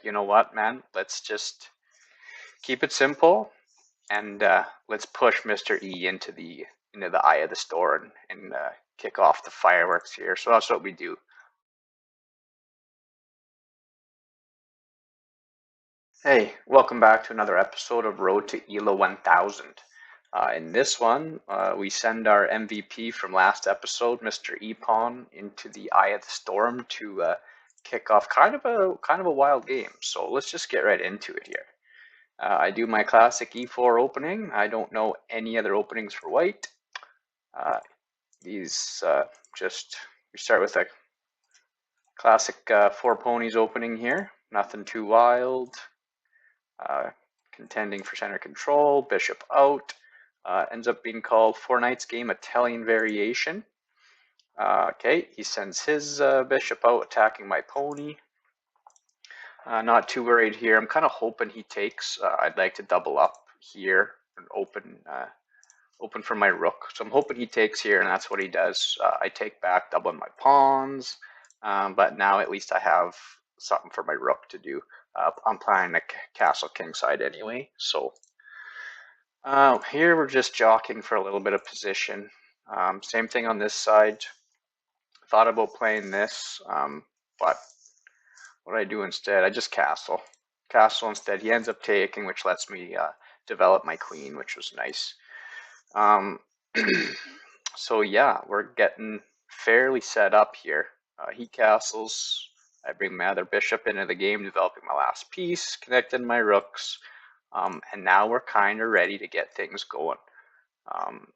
You know what, man? Let's just keep it simple and let's push Mr. E into the eye of the storm and kick off the fireworks here. So that's what we do. Hey, welcome back to another episode of Road to ELO 1000. In this one, we send our MVP from last episode, Mr. Epon, into the eye of the storm to kick off kind of a wild game. So let's just get right into it here. I do my classic E4 opening. I don't know any other openings for white. Uh, these just we start with a classic four ponies opening here. Nothing too wild. Uh, contending for center control, bishop out. Ends up being called Four Knights Game Italian Variation. Okay, he sends his bishop out, attacking my pony. Not too worried here. I'm kind of hoping he takes. I'd like to double up here and open for my rook. So I'm hoping he takes here, and that's what he does. I take back, doubling my pawns, but now at least I have something for my rook to do. I'm playing the castle kingside anyway, so here we're just jockeying for a little bit of position. Same thing on this side. Thought about playing this, but what I do instead, I just castle. Castle instead. He ends up taking, which lets me develop my queen, which was nice. Um, so yeah, we're getting fairly set up here. He castles. I bring my other bishop into the game, developing my last piece, connecting my rooks, and now we're kind of ready to get things going. Um,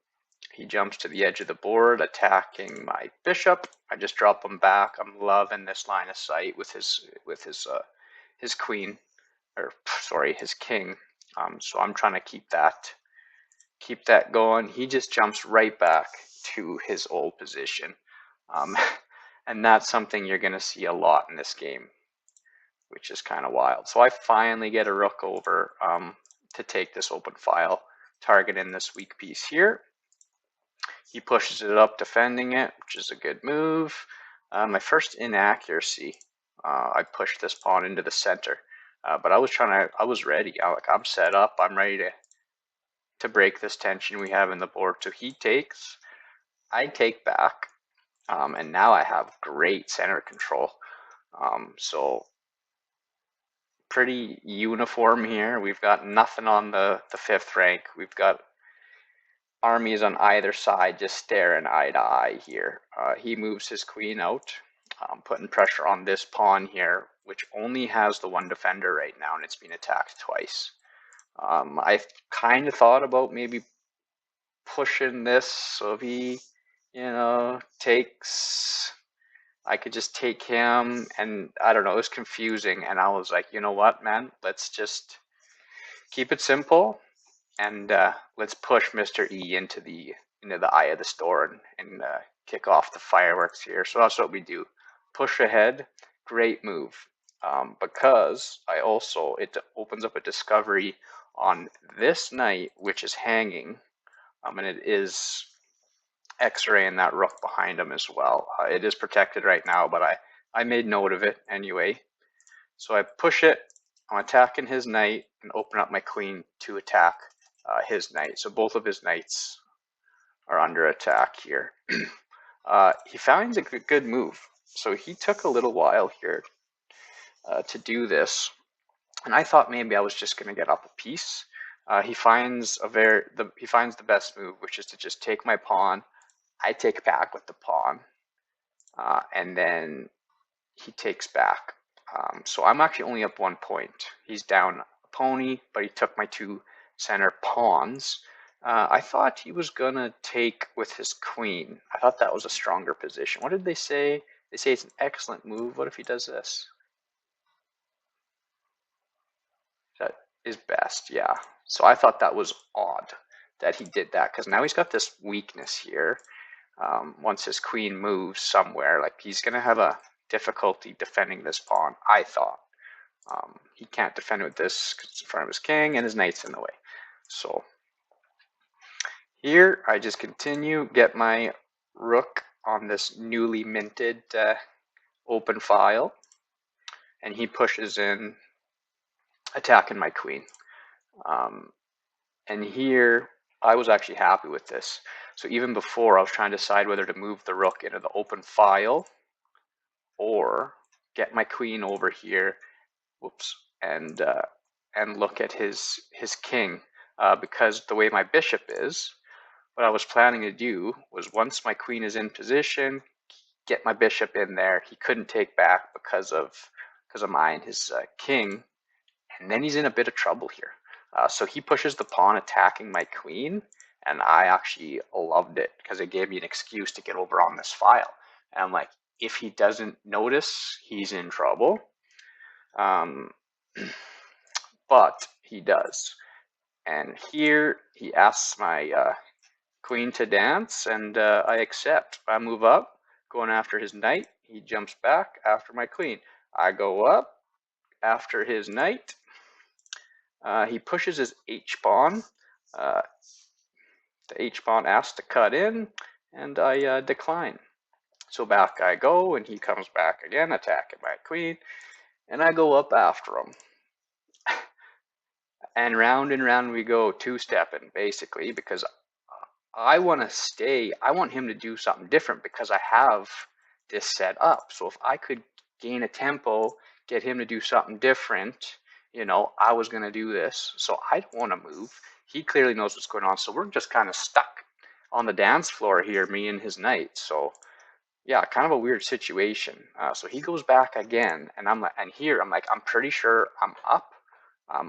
he jumps to the edge of the board, attacking my bishop. I just drop him back. I'm loving this line of sight with his queen, or sorry, his king. So I'm trying to keep that going. He just jumps right back to his old position, um, and that's something you're going to see a lot in this game, which is kind of wild. So I finally get a rook over to take this open file, targeting this weak piece here. He pushes it up, defending it, which is a good move. My first inaccuracy, I pushed this pawn into the center, but I was ready. I'm set up. I'm ready to break this tension we have in the board. So he takes, I take back, and now I have great center control. So pretty uniform here. We've got nothing on the fifth rank. We've got armies on either side just staring eye to eye here. He moves his queen out, putting pressure on this pawn here, which only has the one defender right now, and it's been attacked twice. I've kind of thought about maybe pushing this so if he, takes, I could just take him, and I don't know, it was confusing, and I was like, you know what, man, let's just keep it simple and let's push Mr. E into the eye of the storm and kick off the fireworks here. So that's what we do. Push ahead, great move. Because it opens up a discovery on this knight, which is hanging, and it is X-raying that rook behind him as well. It is protected right now, but I made note of it anyway. So I push it, I'm attacking his knight and open up my queen to attack his knight. So both of his knights are under attack here. He finds a good move. So he took a little while here to do this. And I thought maybe I was just going to get up a piece. He finds the best move, which is to just take my pawn. I take back with the pawn, and then he takes back. So I'm actually only up 1 point. He's down a pony, but he took my two center pawns. I thought he was gonna take with his queen. I thought that was a stronger position. What did they say? They say it's an excellent move. What if he does this? That is best, yeah. So I thought that was odd that he did that because now he's got this weakness here. Once his queen moves somewhere, like he's gonna have a difficulty defending this pawn, I thought. He can't defend with this because it's in front of his king and his knight's in the way. So here I just continue, get my rook on this newly minted open file, and he pushes in attacking my queen. And here, I was actually happy with this. So even before, I was trying to decide whether to move the rook into the open file or get my queen over here, whoops, and look at his king. Because the way my bishop is, what I was planning to do was once my queen is in position, get my bishop in there. He couldn't take back because of mine, his king, and then he's in a bit of trouble here. So he pushes the pawn attacking my queen, and I actually loved it because it gave me an excuse to get over on this file. And I'm like, if he doesn't notice, he's in trouble. But he does. And here he asks my queen to dance, and I accept. I move up, going after his knight. He jumps back after my queen. I go up after his knight. He pushes his h-pawn. The h-pawn asks to cut in, and I decline. So back I go, and he comes back again, attacking my queen, and I go up after him. And round we go, two-stepping, basically, because I want to stay. I want him to do something different because I have this set up. So if I could gain a tempo, get him to do something different, I was going to do this. So I don't want to move. He clearly knows what's going on. So we're just kind of stuck on the dance floor here, me and his knight. So yeah, kind of a weird situation. So he goes back again, and I'm like, I'm pretty sure I'm up.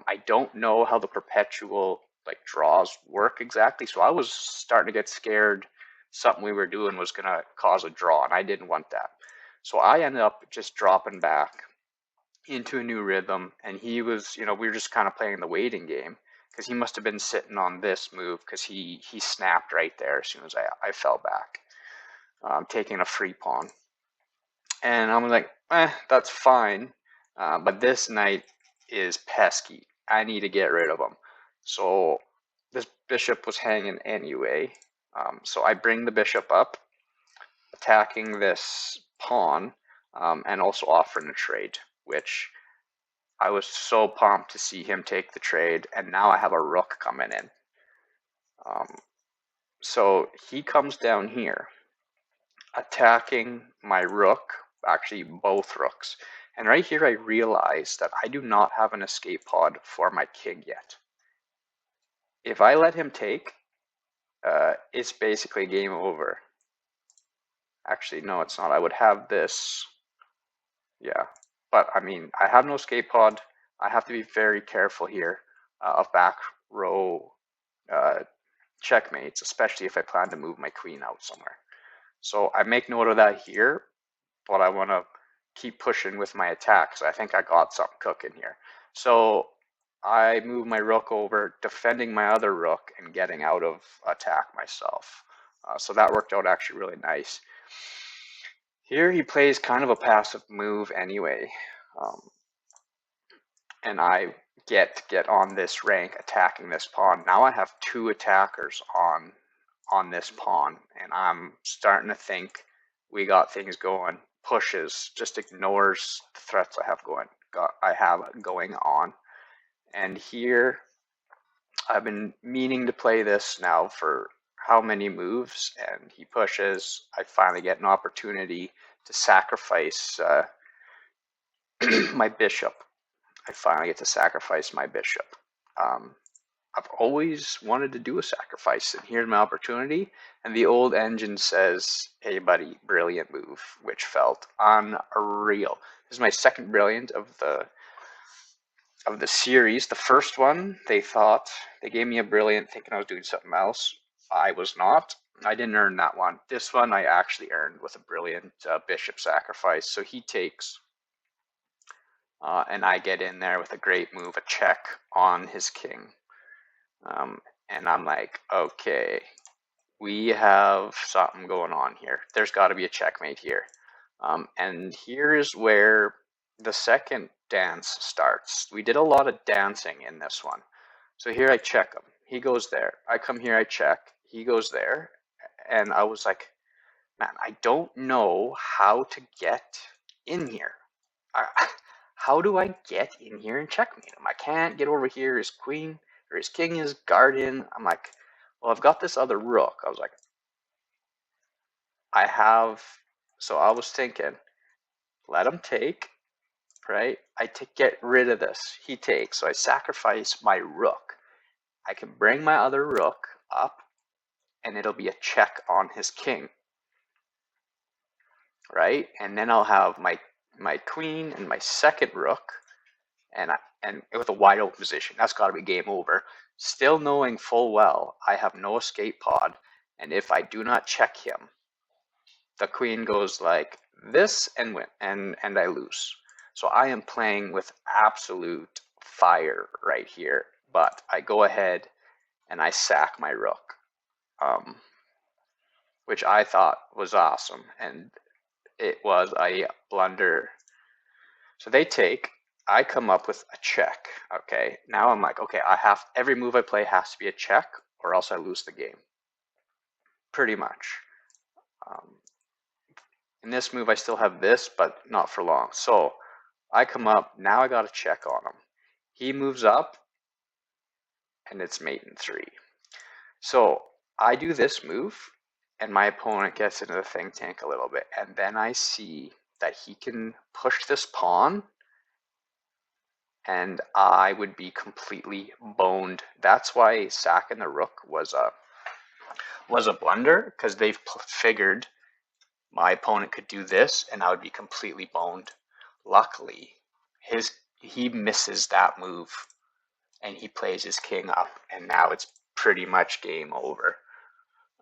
I don't know how the perpetual draws work exactly, so I was starting to get scared something we were doing was gonna cause a draw, and I didn't want that. So I ended up just dropping back into a new rhythm, and he was, we were just kind of playing the waiting game because he must have been sitting on this move because he snapped right there as soon as I fell back, taking a free pawn. And I'm like, that's fine, but this knight is pesky. I need to get rid of him. So this bishop was hanging anyway. So I bring the bishop up, attacking this pawn, and also offering a trade, which I was so pumped to see him take the trade, and now I have a rook coming in. So he comes down here, attacking my rook, actually both rooks. And right here I realize that I do not have an escape pod for my king yet. If I let him take, it's basically game over. Actually, no, it's not. I would have this. Yeah. But, I mean, I have no escape pod. I have to be very careful here of back row checkmates, especially if I plan to move my queen out somewhere. So I make note of that here, but I want to keep pushing with my attacks. I think I got something cooking here. So I move my rook over, defending my other rook and getting out of attack myself. So that worked out actually really nice. Here he plays kind of a passive move anyway. And I get on this rank attacking this pawn. Now I have two attackers on this pawn, and I'm starting to think we got things going. Pushes, just ignores the threats I have going on. And here I've been meaning to play this now for how many moves, and he pushes. I finally get an opportunity to sacrifice my bishop. I finally get to sacrifice my bishop. I've always wanted to do a sacrifice, and here's my opportunity. And the old engine says, hey buddy, brilliant move, which felt unreal. This is my second brilliant of the series. The first one, they gave me a brilliant thinking I was doing something else. I was not. I didn't earn that one. This one I actually earned with a brilliant bishop sacrifice. So he takes, and I get in there with a great move, a check on his king. And I'm like, okay, we have something going on here. There's got to be a checkmate here. And here is where the second dance starts. We did a lot of dancing in this one. So here I check him. He goes there. I come here, I check. He goes there. And I was like, man, I don't know how to get in here. how do I get in here and checkmate him? I can't get over here. His queen or his king is guarding. I'm like, well, I've got this other rook. I was like, so I was thinking, let him take, right? Get rid of this. He takes, so I sacrifice my rook. I can bring my other rook up, and it'll be a check on his king, right? And then I'll have my queen and my second rook, and with a wide open position. That's got to be game over. Still knowing full well I have no escape pod, and if I do not check him, the queen goes like this and I lose. So I am playing with absolute fire right here. But I go ahead and I sack my rook, which I thought was awesome, and it was a blunder. So they take. I come up with a check. Okay, now I'm like, okay, every move I play has to be a check, or else I lose the game. Pretty much. In this move, I still have this, but not for long. So I come up. Now I got a check on him. He moves up, and it's mate in 3. So I do this move, and my opponent gets into the think tank a little bit, and then I see that he can push this pawn, and I would be completely boned. That's why sacking the rook was a blunder, because they've figured my opponent could do this, and I would be completely boned. Luckily, he misses that move, and he plays his king up, and now it's pretty much game over.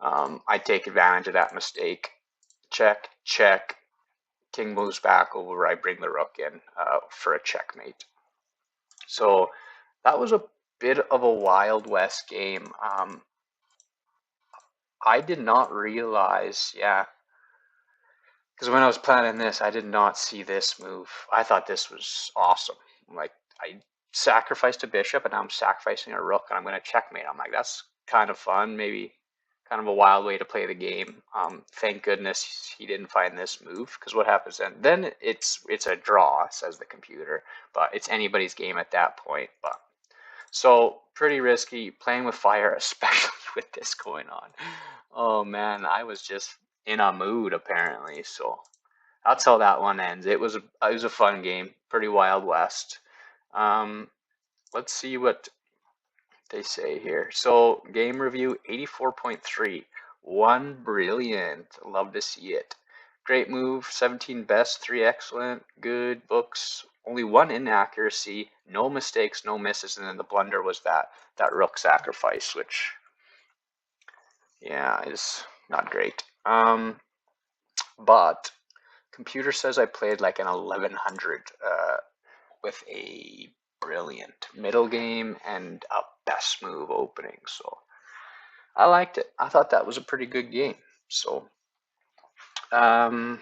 I take advantage of that mistake. Check, check. King moves back over. I bring the rook in for a checkmate. So that was a bit of a Wild West game. I did not realize, because when I was planning this, I did not see this move. I thought this was awesome. Like, I sacrificed a bishop, and now I'm sacrificing a rook, and I'm going to checkmate. I'm like, that's kind of fun. Maybe kind of a wild way to play the game. Thank goodness he didn't find this move, because what happens then? Then it's a draw, says the computer, but it's anybody's game at that point. But so pretty risky playing with fire, especially with this going on. Oh man, I was just in a mood apparently. So that's how that one ends. It was a fun game, pretty Wild West. Let's see what they say here. So game review 84.3. 1 brilliant. Love to see it. Great move. 17 best. 3 excellent. Good. Books. Only 1 inaccuracy. No mistakes. No misses. And then the blunder was that rook sacrifice, which is not great. But computer says I played like an 1100 with a brilliant middle game and a best move opening. So I liked it. I thought that was a pretty good game. So I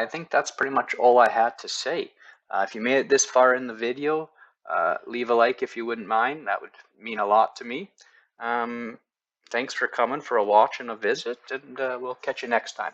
think that's pretty much all I had to say. If you made it this far in the video, leave a like if you wouldn't mind. That would mean a lot to me. Thanks for coming for a watch and a visit, and we'll catch you next time.